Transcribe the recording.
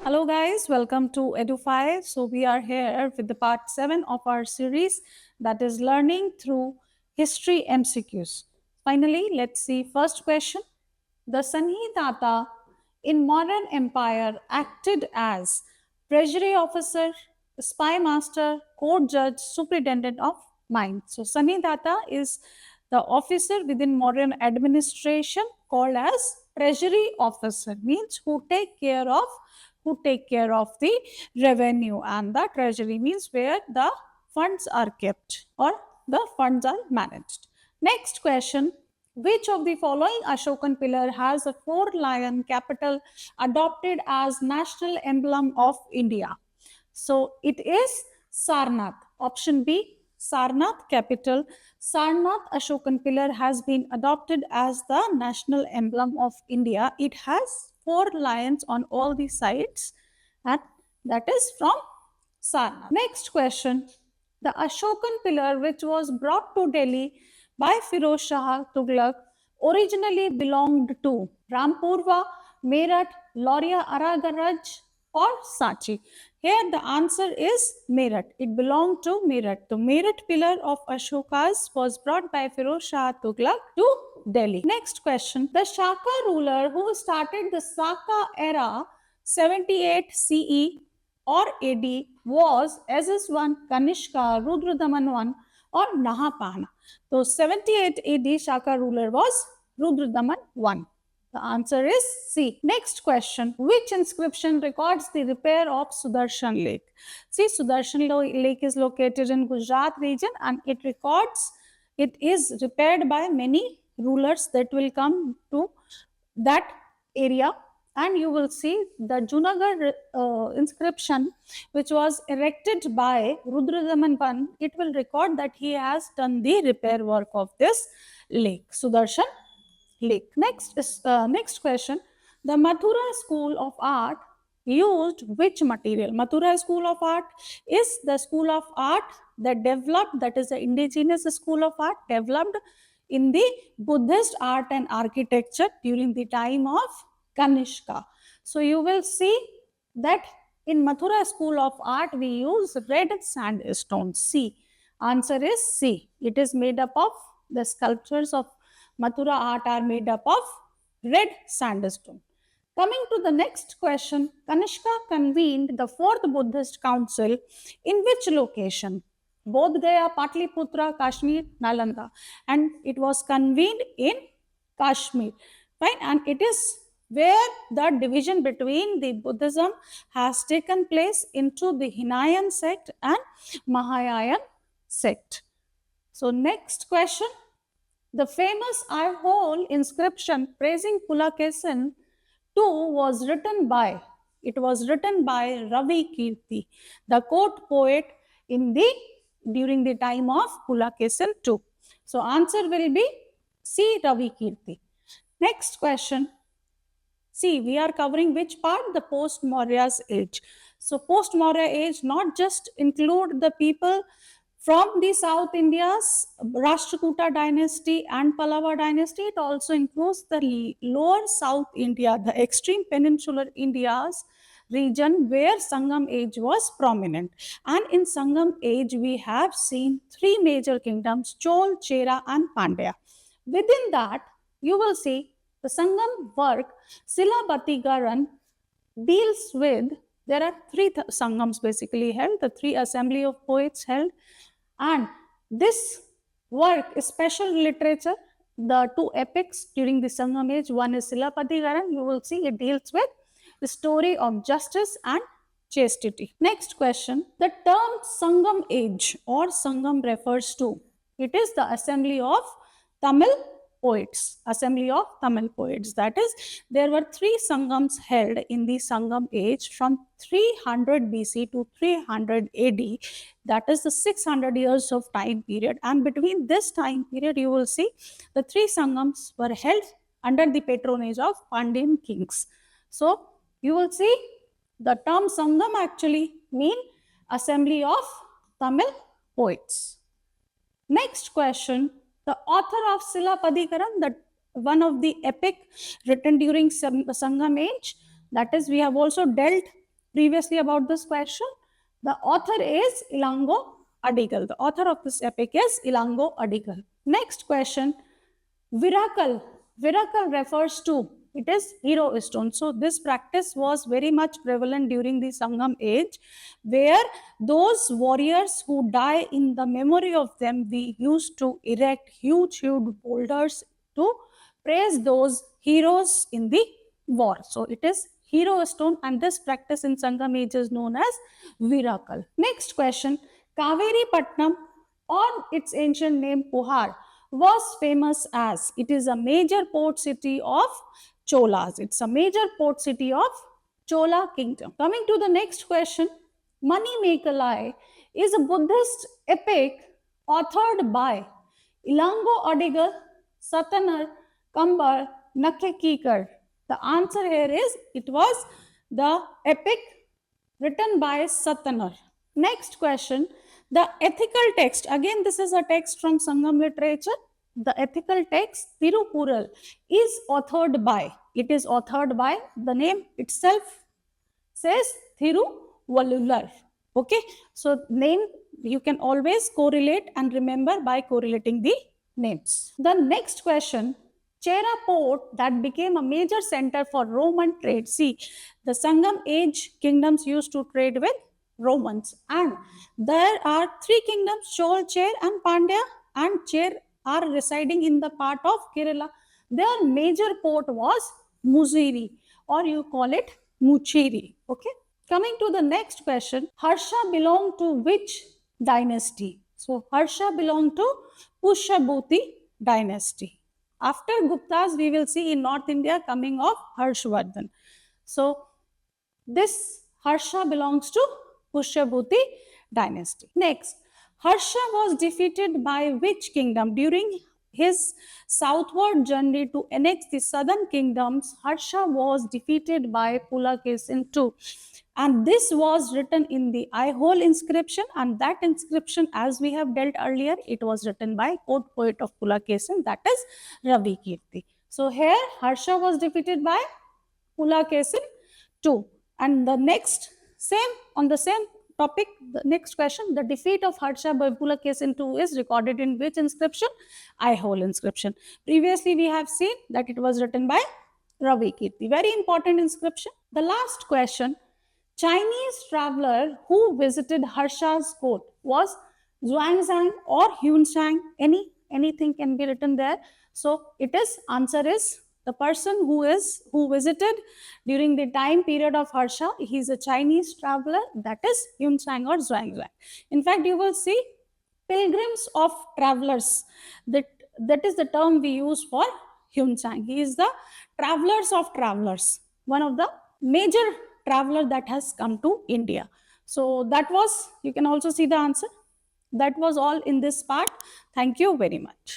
Hello guys, welcome to Edufy. So we are here with the part 7 of our series, that is learning through history MCQs. Finally, let's see first question. The Sanhidata in modern empire acted as treasury officer, spy master, court judge, superintendent of mines. So Sanhidata is the officer within modern administration called as treasury officer, means who take care of the revenue, and the treasury means where the funds are kept or the funds are managed. Next question. Which of the following Ashokan pillar has a four lion capital adopted as national emblem of India? So it is Sarnath. Option B, Sarnath capital. Sarnath Ashokan pillar has been adopted as the national emblem of India. It has four lions on all the sides, and that is from Sarnath. Next question. The Ashokan pillar, which was brought to Delhi by Firoz Shah Tughlaq, originally belonged to Rampurva, Meerut, Lauria Aragaraj, or Sachi. Here the answer is Meerut. It belonged to Meerut. The Meerut pillar of Ashoka's was brought by Firoz Shah Tughlaq to Delhi. Next question. The Shaka ruler who started the Saka era 78 CE or AD was SS1, Kanishka, Rudradaman I, or Nahapana. So 78 AD Shaka ruler was Rudradaman I. The answer is C. Next question. Which inscription records the repair of Sudarshan Lake? See, Sudarshan Lake is located in Gujarat region, and it is repaired by many rulers that will come to that area, and you will see the Junagadh inscription, which was erected by Rudradaman I. It will record that he has done the repair work of this lake, Sudarshan Lake. Next question. The Mathura School of Art used which material? Mathura School of Art is the school of art that is the indigenous school of art developed in the Buddhist art and architecture during the time of Kanishka. So you will see that in Mathura School of Art we use red sandstone. C. Answer is C. It is made up of the sculptures of Mathura art are made up of red sandstone. Coming to the next question, Kanishka convened the fourth Buddhist council in which location? Bodh Gaya, Patliputra, Kashmir, Nalanda, and it was convened in Kashmir, right? And it is where the division between the Buddhism has taken place into the Hinayan sect and Mahayayan sect. So next question. The famous Aihole inscription praising Pulakeshin too was written by Ravi Kirti, the court poet during the time of Pulakeshin too. So answer will be C. Ravi Kirti. Next question. See, we are covering which part? The post-Maurya's age. So post-Maurya age not just include the people from the South India's Rashtrakuta dynasty and Pallava dynasty, it also includes the lower South India, the extreme peninsular India's region where Sangam age was prominent. And in Sangam age, we have seen three major kingdoms, Chol, Chera, and Pandya. Within that, you will see the Sangam work, Silabatigaran, deals with, there are three Sangams basically held, the three assembly of poets held, and this work is special literature, the two epics during the Sangam age. One is Silapatigaran, you will see it deals with the story of justice and chastity. Next question. The term Sangam age or Sangam refers to, it is the assembly of Tamil poets, assembly of Tamil poets. That is, there were three Sangams held in the Sangam age from 300 BC to 300 AD. That is the 600 years of time period. And between this time period, you will see the three Sangams were held under the patronage of Pandyan kings. So you will see the term Sangam actually mean assembly of Tamil poets. Next question. The author of Silapadikaran, one of the epic written during Sangam age, that is, we have also dealt previously about this question? The author is Ilango Adigal. The author of this epic is Ilango Adigal. Next question, Virakal. Virakal refers to, it is hero stone. So this practice was very much prevalent during the Sangam age, where those warriors who die, in the memory of them, we used to erect huge boulders to praise those heroes in the war. So it is hero stone, and this practice in Sangam age is known as Virakal. Next question, Kaveri Patnam, or its ancient name Puhar, was famous as, it is a major port city of Cholas. It's a major port city of Chola kingdom. Coming to the next question, Mani Mekalai is a Buddhist epic authored by Ilango Adigal, Satanar, Kambar, Nakekikar. The answer here is, it was the epic written by Satanar. Next question, the ethical text. Again, this is a text from Sangam literature. The ethical text Tirukural is authored by, it is authored by, the name itself says Thiruvalluvar. Okay, so name you can always correlate and remember by correlating the names. The next question, Chera port that became a major center for Roman trade. See, the Sangam age kingdoms used to trade with Romans, and there are three kingdoms, Chol, Cher, and Pandya, and Cher are residing in the part of Kerala. Their major port was Muziri, or you call it Muchiri. Okay. Coming to the next question, Harsha belonged to which dynasty? So Harsha belonged to Pushyabhuti dynasty. After Guptas, we will see in North India coming of Harshvardhan. So this Harsha belongs to Pushyabhuti dynasty. Next, Harsha was defeated by which kingdom? During his southward journey to annex the southern kingdoms, Harsha was defeated by Pulakesin II. And this was written in the Aihole inscription, and that inscription, as we have dealt earlier, it was written by court poet of Pulakesin, that is Ravi Kirti. So here Harsha was defeated by Pulakesin II. And the next, on the same topic, the next question, the defeat of Harsha by Pulakesin II is recorded in which inscription? Aihole inscription. Previously, we have seen that it was written by Ravi Kirti. Very important inscription. The last question, Chinese traveler who visited Harsha's court was Zhuangzhang or Hunsang. Anything can be written there. So it is, answer is, the person who visited during the time period of Harsha, he is a Chinese traveler, that is Hunsang or Zhuangzhang. In fact, you will see pilgrims of travelers. That is the term we use for Hunsang. He is the travelers of travelers, one of the major traveler that has come to India. So that was, you can also see the answer. That was all in this part. Thank you very much.